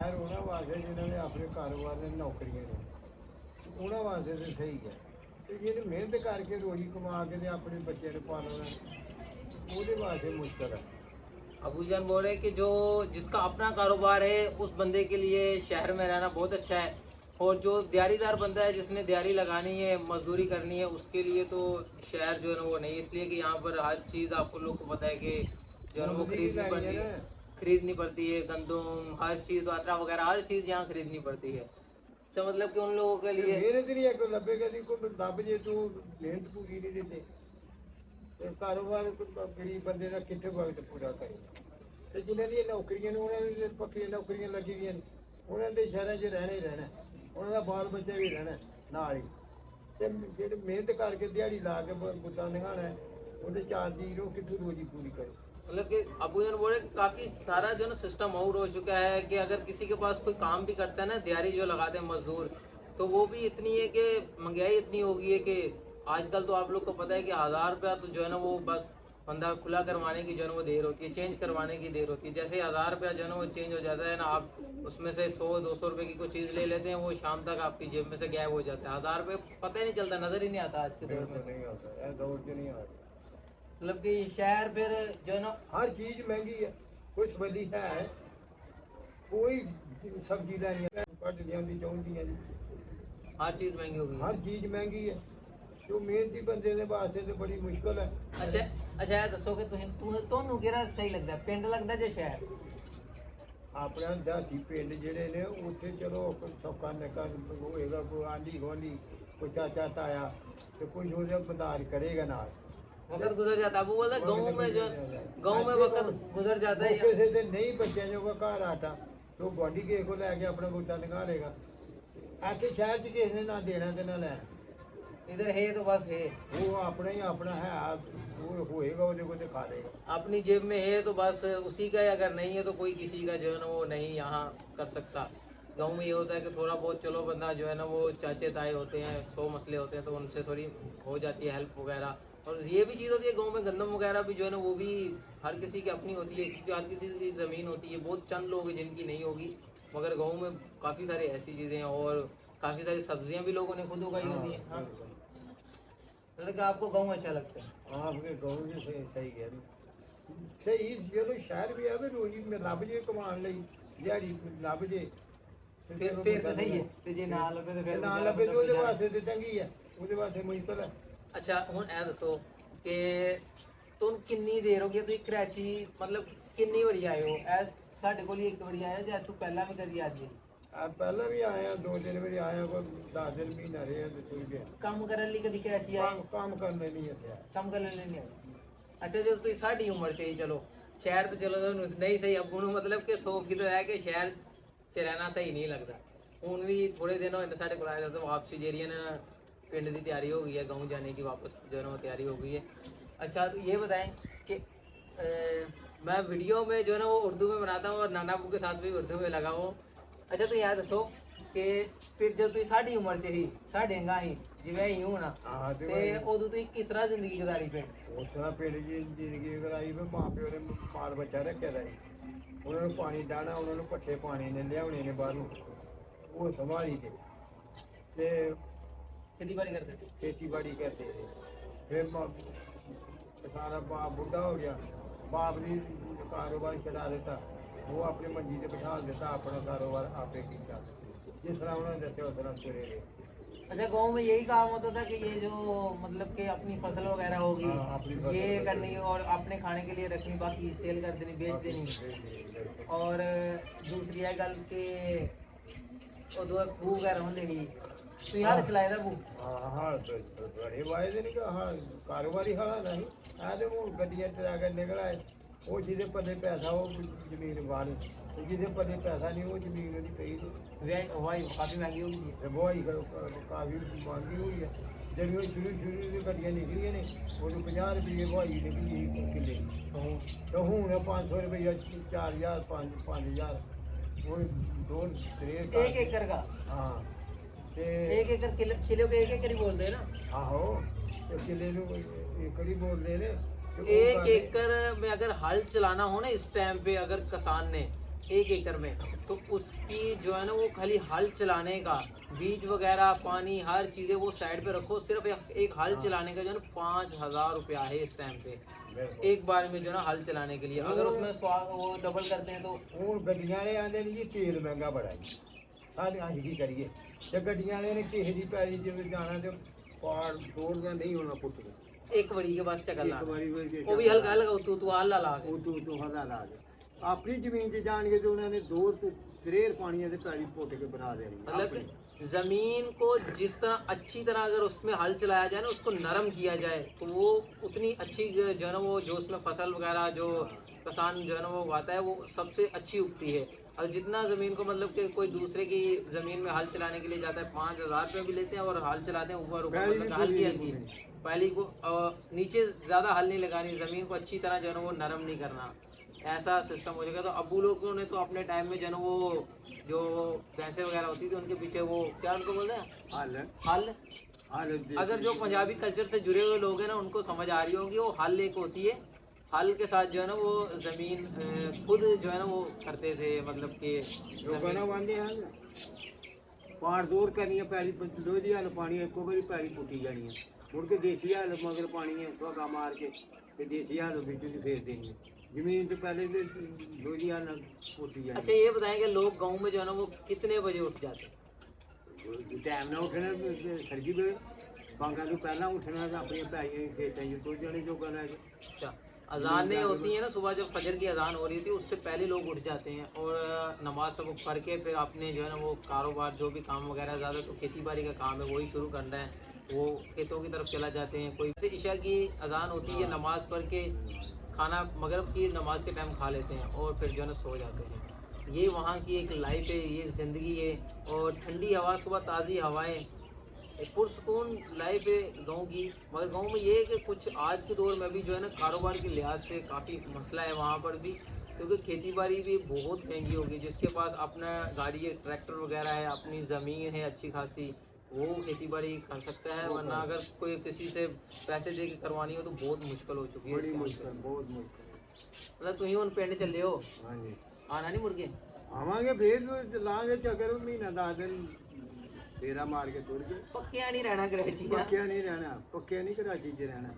खैर ਉਹਨਾਂ ਵਾਸਤੇ ਜਿਨ੍ਹਾਂ ਨੇ ਆਪਣੇ ਕਾਰੋਬਾਰ ਨੇ ਨੌਕਰੀਆਂ ਨੇ ਉਹਨਾਂ ਵਾਸਤੇ ਤਾਂ ਸਹੀ ਹੈ ਤੇ ਜਿਹਨੇ ਮਿਹਨਤ ਕਰਕੇ ਰੋਜੀ ਕਮਾ ਕੇ ਤੇ ਆਪਣੇ ਬੱਚੇ ਨੂੰ ਪਾਲਣਾ ਉਹਦੇ ਵਾਸਤੇ ਮੁਸ਼ਕਲ ਹੈ। अबूजान बोल रहे हैं कि जो जिसका अपना कारोबार है उस बंदे के लिए शहर में रहना बहुत अच्छा है, और जो दिहाड़ीदार बंदा है जिसने दिहाड़ी लगानी है मजदूरी करनी है उसके लिए तो शहर जो है ना वो नहीं, इसलिए कि यहाँ पर हर चीज़ आपको लोग को पता है कि जो है ना वो खरीदनी पड़ती है गंदम हर चीज़ आटा वगैरह हर चीज़ यहाँ खरीदनी पड़ती है। तो मतलब कि उन लोगों के लिए ਮਿਹਨਤ ਨਹੀਂ ਹੈ ਕੋਈ ਲੱਭੇਗਾ ਨਹੀਂ ਕੋਈ ਲੱਭ ਜੇ ਤੂੰ ਮਿਹਨਤ ਪੂਰੀ ਨਹੀਂ ਦਿੰਦੇ ਤੇ ਕਾਰੋਬਾਰ ਗਰੀਬ ਬੰਦੇ ਦਾ ਕਿੱਥੇ ਵਕਤ ਪੂਰਾ ਕਰੇ। ਤੇ ਜਿਨ੍ਹਾਂ ਦੀਆਂ ਨੌਕਰੀਆਂ ਨੇ ਉਹਨਾਂ ਦੀਆਂ ਪੱਕੀਆਂ ਨੌਕਰੀਆਂ ਲੱਗੀ ਦੀਆਂ ਨੇ ਉਹਨਾਂ ਦੇ ਸ਼ਹਿਰਾਂ 'ਚ ਰਹਿਣਾ ਹੀ ਰਹਿਣਾ, ਉਹਨਾਂ ਦਾ ਬਾਲ ਬੱਚਾ ਵੀ ਰਹਿਣਾ ਨਾਲ ਹੀ। ਤੇ ਜਿਹੜੇ ਮਿਹਨਤ ਕਰਕੇ ਦਿਹਾੜੀ ਲਾ ਕੇ ਬੁੱਤਾਂ ਨਿਗਾਣਾ ਉਹਦੇ ਚਾਰ ਜੀ ਉਹ ਕਿੱਥੋਂ ਰੋਜੀ ਪੂਰੀ ਕਰੇ। मतलब कि अबू जन बोले कि काफी सारा जो ना सिस्टम और हो चुका है कि अगर किसी के पास कोई काम भी करता है ना दिहाड़ी जो लगाते हैं मजदूर, तो वो भी इतनी है कि महंगाई इतनी हो गई है कि आजकल तो आप लोग को पता है कि 1000 रुपया तो जो है ना वो बस बंदा खुला करवाने की जो है ना वो देर होती है, चेंज करवाने की देर होती है। जैसे 1000 रुपया जो है ना वो चेंज हो जाता है ना, आप उसमें से 100-200 रुपए की कोई चीज़ ले लेते हैं, वो शाम तक आपकी जेब में से गायब हो जाता है। 1000 रुपये पता ही नहीं चलता, नजर ही नहीं आता आज के दौर में। नहीं आता है दौर से नहीं आता। मतलब कि शहर फिर जो है ना हर चीज महंगी है, कुछ बदी है कोई सब्जी लैनी है घट जाती चाहती जी। हर चीज़ महंगी हो गई है। हर चीज महंगी है जो मेहनती बंदे के वास्ते तो बड़ी मुश्किल है। अच्छा अच्छा ये दसो कि ਤੁਹਾਨੂੰ ਕਿਹੜਾ ਸਹੀ ਲੱਗਦਾ, ਪਿੰਡ ਲੱਗਦਾ ਜਾਂ ਸ਼ਹਿਰ? अपने देहाती पिंड जेह्ड़े ने उत्थे चलो सौखा निक्का होएगा कोई आंढी गुआंढी कोई चाचा ताया तो कुछ उसदा मदद करेगा नाल। वक्त गुजर जाता है, वो बोलता है गाँव में वक्त गुजर जाता है। किसी से नहीं बच्चे जो घर आटा तो गुआंढी किसी को लैके अपना बूटा निकाल लेगा। ऐसे शहर च किसी ने ना देना ते ना लैना, इधर है तो बस है, वो अपना ही अपना है, वो होएगा वो को खा लेगा। अपनी जेब में है तो बस उसी का है, अगर नहीं है तो कोई किसी का जो है ना वो नहीं यहाँ कर सकता। गाँव में ये होता है कि थोड़ा बहुत चलो बंदा जो है ना वो चाचे ताए होते हैं, 100 मसले होते हैं तो उनसे थोड़ी हो जाती है हेल्प वगैरह। और ये भी चीज़ होती है गांव में गंदम वगैरह भी जो है ना वो भी हर किसी की अपनी होती है, क्योंकि हर किसी की ज़मीन होती है, बहुत चंद लोग हैं जिनकी नहीं होगी। मगर गाँव में काफ़ी सारी ऐसी चीज़ें हैं और काफ़ी सारी सब्जियां भी लोगों ने खुद उगाई होती हैं। हाँ मतलब कि आपको गाँव अच्छा लगता है? आपके गाँव से सही है सही जो शहर भी है रोजी में लभ जे कमान लई दिहाड़ी लभ जे फिर तो सही है, तो जे ना लगे तो फिर ना लगे तो ਉਹਦੇ ਵਾਸਤੇ ਤੇ ਚੰਗੀ ਹੈ, ਉਹਦੇ ਵਾਸਤੇ ਮੁਸ਼ਕਲ ਹੈ। अच्छा ਹੁਣ ਇਹ ਦੱਸੋ ਕਿ ਤੁਹਾਨੂੰ ਕਿੰਨੀ ਦੇਰ ਹੋ ਗਈ ਤੁਸੀਂ ਕਰਾਚੀ, ਮਤਲਬ ਕਿੰਨੀ ਵਾਰੀ ਆਏ ਹੋ? ਇਹ ਸਾਡੇ ਕੋਲ ਹੀ ਇੱਕ ਵਾਰੀ ਆਏ ਜਾਂ ਤੂੰ ਪਹਿਲਾਂ ਵੀ ਕਦੀ ਆ ਗਈ? ਪਹਿਲਾਂ ਵੀ ਆਇਆ 2-3 ਵਾਰੀ ਆਇਆ, ਕੋਈ 10 ਦਿਨ ਮਹੀਨਾ ਰਿਹਾ ਤੇ ਤੁਰ ਗਿਆ। ਕੰਮ ਕਰਨ ਲਈ ਕਦੀ ਕਰਾਚੀ ਆਏ? ਕੰਮ ਕਰਨ ਲਈ ਨਹੀਂ ਇੱਥੇ ਕੰਮ ਕਰਨ ਲਈ ਨਹੀਂ ਆਏ। ਅੱਛਾ ਜਦੋਂ ਤੁਸੀਂ ਸਾਡੀ ਉਮਰ 'ਚ ਹੀ ਚਲੋ ਸ਼ਹਿਰ ਤੇ ਚਲੋ ਤੁਹਾਨੂੰ ਨਹੀਂ ਸਹੀ ਅੱਬੂ ਨੂੰ ਮਤਲਬ ਕਿ ਸੌਖ ਕਿਤੇ ਹੈ ਕਿ ਸ਼ਹਿਰ 'ਚ ਰਹਿਣਾ ਸਹੀ ਨਹੀਂ ਲੱਗਦਾ। ਹੁਣ भी थोड़े दिन होने साढ़े को आया तो वापसी जी है ना पिंड की तैयारी हो गई है, गाँव जाने की वापस जो है ना तैयारी हो गई है। अच्छा तो ये बताएं कि मैं वीडियो में जो है ना वो उर्दू में बनाता हूँ और नाना अबू के साथ भी उर्दू में लगा हूँ। अच्छा तो याद दसो कि फिर जब तुम साड़ी उम्र च ही साढ़े गा ही जिवें ही हूँ ना ते उदों तुसीं किस तरह जिंदगी गुजारी पिंड? उस तरह पिंड की जिंदगी गुजारी भी माँ प्यो ने माल बच्चा रखे दा उन्होंने पानी डाहना, उन्होंने पट्ठे पानी ने लियाने ने बाहरों वो संभाली थे खेती-बाड़ी करते थे। खेती-बाड़ी करते थे। फिर सारा बाप बुढ़ा हो गया, बाप ने कारोबार छड़ा देता, वो अपनी मंजी से बिठा देता, अपना कारोबार आपे किया जिस तरह उन्होंने दसिया उस तरह तुरे रहे। अच्छा गाँव में यही काम होता था कि ये जो मतलब कि अपनी फसल वगैरह होगी ये करनी और अपने खाने के लिए रखनी, बाकी सेल कर देनी, बेच देनी। और दूसरी है गल कि उदों खूह वगैरह होंदे ही ਤੁਸੀਂ ਹਲ ਚਲਾਏ ਦਾ ਬੂ? ਹਾਂ ਬੜੇ ਵਾਇਦੇ ਨੇ ਕਿ ਹਾਂ ਕਾਰੋਬਾਰੀ ਹਾਲਾ ਨਹੀਂ ਆ ਤੇ ਹੁਣ ਗੱਡੀਆਂ ਚਲਾ ਕੇ ਨਿਕਲ ਆਏ। ਉਹ ਜਿਹਦੇ ਪੱਲੇ ਪੈਸਾ ਉਹ ਜ਼ਮੀਨ ਵਾਲੀ ਤੇ ਜਿਹਦੇ ਪੱਲੇ ਪੈਸਾ ਨਹੀਂ ਉਹ ਜ਼ਮੀਨ ਉਹਦੀ ਪਈ ਨਹੀਂ। ਵਾਈ ਕਾਫੀ ਮਹਿੰਗੀ ਹੋ ਗਈ ਹੈ। ਵਾਈ ਕਾਫੀ ਮਹਿੰਗੀ ਹੋਈ ਹੈ। ਜਿਹੜੀਆਂ ਸ਼ੁਰੂ ਦੀ ਗੱਡੀਆਂ ਨਿਕਲੀਆਂ ਨੇ ਉਦੋਂ 50 ਰੁਪਏ ਵਾਈ ਨਿਕਲੀ ਸੀ ਕਿੱਲੇ ਤੇ ਹੁਣ 500 ਰੁਪਏ 4000 5000 वो 2-3 एक एकड़ का। हाँ एक एकड़ किलो के एक एकड़ ही बोलते हैं ना। आहो तो किले एकड़ ही बोलते हैं। एक एकड़ में अगर हल चलाना हो ना इस टाइम पे अगर किसान ने 1 एकड़ में, तो उसकी जो है ना वो खाली हल चलाने का, बीज वगैरह पानी हर चीज़ें वो साइड पे रखो, सिर्फ एक हल चलाने का जो है ना 5,000 रुपया है इस टाइम पे, एक बार में जो है ना हल चलाने के लिए। अगर उसमें स्वाद वो डबल करते हैं तो ਹੁਣ ਗੱਡੀਆਂ ਵਾਲੇ ਆਂਦੇ ਨੇ ਜੀ ਤੇਲ ਮਹਿੰਗਾ ਬੜਾ ਜੀ, ਸਾਡੇ ਅਸੀਂ ਕੀ ਕਰੀਏ? ਤੇ ਗੱਡੀਆਂ ਵਾਲੇ ਨੇ ਕਿਸੇ ਦੀ ਪੈਲੀ ਜਿਵੇਂ ਜਾਣਾ ਤੇ ਪਾੜ ਤੋੜਦਾ ਨਹੀਂ ਹੋਣਾ ਪੁੱਤ ਦੇ। एक बड़ी के पास चक्कर ਇੱਕ लाना, ਵਾਰੀ ਹੋਈ ਜੇ वो भी हल्का हल्का तू हल्ला ला के। ਉਹ ਤੋਂ ਹਦਾ ਲਾ ਕੇ ਆਪਣੀ ਜ਼ਮੀਨ 'ਚ ਜਾਣਗੇ ਤੇ ਉਹਨਾਂ ਨੇ 2 ਤੋਂ 3 ਪਾਣੀਆਂ ਤੇ ਪੈਲੀ ਪੁੱਟ ਕੇ ਬਣਾ ਦੇਣੀ मतलब ਆਪਣੀ। कि जमीन को जिस तरह अच्छी तरह अगर उसमें हल चलाया जाए ना, उसको नरम किया जाए, तो वो उतनी अच्छी जो है ना वो जो उसमें फसल वगैरह जो किसान जो है ना वो उगाता है वो सबसे अच्छी उगती है। और जितना ज़मीन को मतलब कि कोई दूसरे की ज़मीन में हल चलाने के लिए जाता है 5,000 रुपये भी लेते हैं और हल चलाते हैं ऊपर ऊपर, पैली मतलब भी कि हल्की पूरी हल्की नहीं। पहली को नीचे ज़्यादा हल नहीं लगानी, ज़मीन को अच्छी तरह जो है ना वो नरम नहीं करना, ऐसा सिस्टम हो जाएगा। तो अबू लोगों ने तो अपने टाइम में जो है ना वो जो भैंसे वगैरह होती थी उनके पीछे वो क्या उनको बोलते हैं हल हल। हल अगर जो पंजाबी कल्चर से जुड़े हुए लोग हैं ना उनको समझ आ रही होगी, वो हल एक होती है, हल के साथ जो है ना वो ज़मीन खुद जो है ना वो करते थे, मतलब कि ਲੋਕਾਂ ज़मीन ਨਾਲ ਵਾਂਦੇ ਹਨ ਪਾੜ ਦੂਰ ਕਰਨੀ ਹੈ ਪੈਲੀ ਲੋਹੇ ਦੀ ਹਲ ਪਾਣੀ ਇੱਕੋ ਵਾਰੀ ਪੈਲੀ ਪੁੱਟੀ ਜਾਣੀ ਹੈ, ਮੁੜ ਕੇ ਦੇਸੀ ਹਲ ਮਗਰ ਪਾਣੀ ਹੈ ਸੁਹਾਗਾ ਮਾਰ ਕੇ ਤੇ ਦੇਸੀ ਹਲ ਵਿੱਚ ਦੀ ਫੇਰ ਦੇਣੀ ਹੈ ਜ਼ਮੀਨ ਤੇ ਪਹਿਲੇ ਤੇ ਲੋਹੇ ਦੀ ਹਲ ਨਾਲ ਪੁੱਟੀ अच्छा ਜਾਣੀ ये बताएं कि लोग गाँव में जो है ना वो कितने बजे उठ जाते हैं? ਟਾਈਮ ਨਾਲ ਉੱਠਣਾ ਸਰਗੀ ਵੇਲੇ ਬਾਂਗਾ ਤੋਂ ਪਹਿਲਾਂ ਉੱਠਣਾ ਤੇ ਆਪਣੀਆਂ ਪੈਲੀਆਂ ਖੇਤਾਂ 'ਚ ਤੁਰ ਜਾਣੇ ਜੋਗਾ ਲੈ ਕੇ अच्छा, ਜ਼ਮੀਨ अजानें ਜਾ होती ਕੇ हैं ना सुबह, जब फजर की अजान हो रही थी उससे पहले लोग उठ जाते हैं और नमाज सब पढ़ के फिर अपने जो है ना वो कारोबार जो भी काम वगैरह, ज़्यादा तो खेती बाड़ी का काम है वही शुरू करना है, वो खेतों की तरफ चला जाते हैं। कोई से ईशा की अजान होती है, नमाज पढ़ के खाना मगरिब की नमाज के टाइम खा लेते हैं और फिर जो है ना सो जाते हैं। ये वहाँ की एक लाइफ है, ये ज़िंदगी है। और ठंडी हवा, सुबह ताज़ी हवाएं, एक पुरसकून लाइफ है गाँव की। मगर गाँव में ये है कि कुछ आज के दौर में भी जो है ना कारोबार के लिहाज से काफ़ी मसला है वहाँ पर भी, क्योंकि खेती बाड़ी भी बहुत महंगी होगी। जिसके पास अपना गाड़ी है, ट्रैक्टर वगैरह है, अपनी ज़मीन है अच्छी खासी, वो खेती बाड़ी कर सकता है, वरना अगर कोई किसी से पैसे दे के करवानी हो तो बहुत मुश्किल हो चुकी है बड़ी इस टाइम मुश्किल पे। बहुत मुश्किल मतलब तुम ही उन पिंड चले हो, हाँ जी आना नहीं मुड़ के? ਆਵਾਂਗੇ ਫੇਰ ਲਾਂਗੇ ਚੱਕਰ ਮਹੀਨਾ 10 ਦਿਨ ਡੇਰਾ ਮਾਰ ਕੇ ਤੁਰ ਗਏ पक्किया नहीं रहना कराची। ਪੱਕਿਆ ਨਹੀਂ ਰਹਿਣਾ ਪੱਕਿਆ ਨਹੀਂ ਕਰਾਚੀ 'ਚ ਰਹਿਣਾ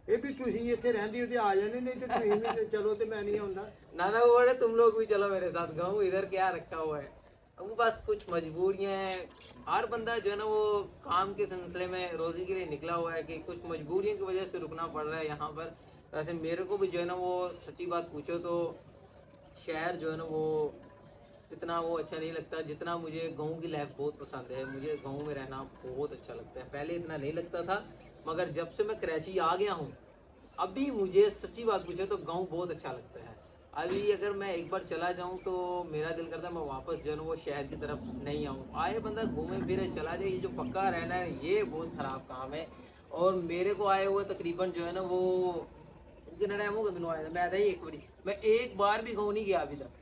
ਇਹ ਵੀ ਤੁਸੀਂ ਇੱਥੇ ਰਹਿੰਦੀ ਹੋ ਤੇ ਆ ਜਾਂਦੇ ਨਹੀਂ ਤੇ ਤੁਸੀਂ ਵੀ ਤੇ ਚਲੋ ਤੇ ਮੈਂ ਨਹੀਂ ਆਉਂਦਾ ना ना वो बोले तुम लोग भी चलो मेरे साथ, गाँव इधर क्या रखा हुआ है। वो बस कुछ मजबूरियां हैं, हर बंदा जो है ना वो काम के सिलसिले में रोजी के लिए निकला हुआ है कि कुछ मजबूरियों की वजह से रुकना पड़ रहा है यहाँ पर। वैसे मेरे को भी जो है ना वो सच्ची बात पूछो तो शहर जो है ना वो इतना वो अच्छा नहीं लगता जितना मुझे गाँव की लाइफ बहुत पसंद है। मुझे गाँव में रहना बहुत अच्छा लगता है, पहले इतना नहीं लगता था, मगर जब से मैं कराची आ गया हूँ अभी मुझे सच्ची बात पूछे तो गांव बहुत अच्छा लगता है। अभी अगर मैं एक बार चला जाऊं तो मेरा दिल करता है मैं वापस जो है ना वो शहर की तरफ नहीं आऊं। आए बंदा घूमे फिरे चला जाए, ये जो पक्का रहना है ये बहुत ख़राब काम है। और मेरे को आए हुए तकरीबन जो है ना वो कितना टाइम हो गया मैंने आया था, मैं आया था एक बारी, मैं एक बार भी गाँव नहीं गया अभी तक।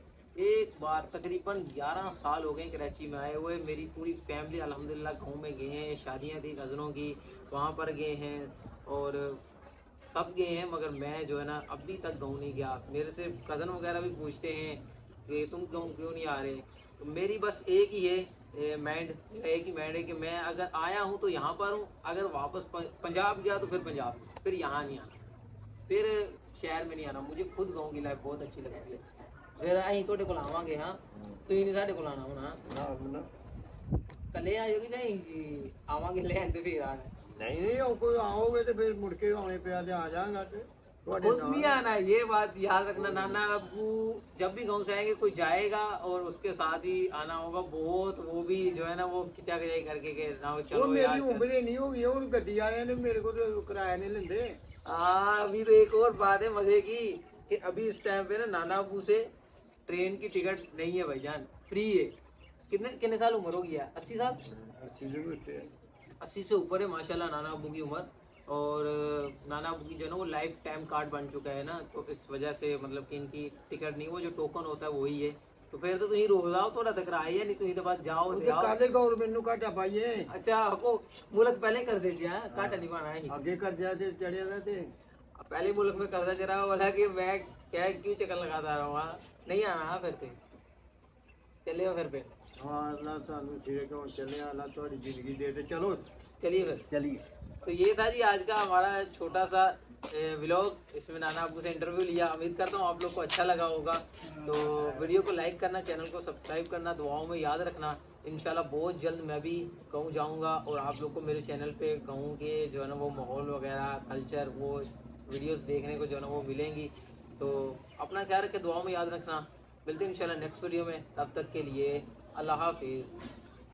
एक बार तकरीबन 11 साल हो गए कराची में आए हुए। मेरी पूरी फैमिली अल्हम्दुलिल्लाह गाँव में गए हैं, शादियाँ थी कज़नों की वहाँ पर गए हैं और सब गए हैं, मगर मैं जो है ना अभी तक गाँव नहीं गया। मेरे से कज़न वगैरह भी पूछते हैं कि तुम गाँव क्यों नहीं आ रहे। तो मेरी बस एक ही है माइंड, एक ही माइंड है कि मैं अगर आया हूँ तो यहाँ पर हूँ, अगर वापस पंजाब गया तो फिर पंजाब, फिर यहाँ नहीं आना, फिर शहर में नहीं आना। मुझे खुद गाँव की लाइफ बहुत अच्छी लगती है। फिर अं थोड़े को आवांगे, हाँ तुम नहीं साढ़े को आना होना, कल आयो कि नहीं आवांगे लैन तो फिर आना। नहीं नहीं और कोई आओगे तो फिर मुड़ के आने पे आ जाएगा तो ਤੁਹਾਡੇ खुद नहीं ਨਾਲ आना, ये बात याद रखना। नाना अबू जब भी गाँव से आएंगे कोई जाएगा और उसके साथ ही आना होगा। बहुत वो भी जो है ना वो खिंचा खिंचाई करके के ना ਉਹ चलो ਮੇਰੀ यार चल। ਉਮਰ ਹੀ ਨਹੀਂ ਹੋ ਗਈ ਹੁਣ ਗੱਡੀ ਵਾਲਿਆਂ ਨੇ ਮੇਰੇ ਕੋਲ तो किराया नहीं लेंदे हाँ अभी तो एक और बात है मजे की कि अभी इस टाइम पे ना नाना अबू से ट्रेन की टिकट नहीं है भाईजान, फ्री है। कितने कितने साल उम्र हो गया? 80 साल, 80 ਦੇ ਉੱਤੇ 80 से ऊपर है माशाल्लाह नाना अबू की उम्र। और नाना अबू की जो है ना वो लाइफ टाइम कार्ड बन चुका है ना, तो इस वजह से मतलब कि इनकी टिकट नहीं, वो जो टोकन होता है वही है। तो फिर तो तुम रोज आओ थोड़ा तक आए या नहीं, तुम तो बस जाओ ਉਹ ते ਤੇ आओ। ਕਾਲੇ गवर्नमेंट ਨੂੰ ਘਾਟਾ ਪਾਈਏ अच्छा आपको मुल्क पहले ही कर देती है, काटा नहीं पाना है। ਅੱਗੇ ਕਰਜ਼ਾ ਤੇ ਚੜਿਆ ਦਾ ਤੇ पहले मुल्क में कर्जा चढ़ा बोला कि मैं क्या क्यों चक्कर लगाता रहा वहाँ नहीं आना फिर पे चलिए फिर पे हाँ अल्लाह ਤੁਹਾਨੂੰ ਸਿਰੇ ਕਿਉਂ ਚੱਲਿਆ अल्लाह ਤੁਹਾਡੀ ਜ਼ਿੰਦਗੀ ਦੇ ਤੇ ਚਲੋ चलिए फिर चलिए तो ये था जी आज का हमारा छोटा सा व्लॉग। इसमें नाना अब्बू से इंटरव्यू लिया। उम्मीद करता हूँ आप लोग को अच्छा लगा होगा। तो वीडियो को लाइक करना, चैनल को सब्सक्राइब करना, दुआओं में याद रखना। इंशाल्लाह बहुत जल्द मैं भी कहूँ जाऊँगा और आप लोग को मेरे चैनल पे कहूँ कि जो है ना वो माहौल वगैरह कल्चर वो वीडियोस देखने को जो है ना वो मिलेंगी। तो अपना ख्याल रखें, दुआओं में याद रखना। मिलते हैं इंशाल्लाह नेक्स्ट वीडियो में। तब तक के लिए अल्लाह हाफिज़।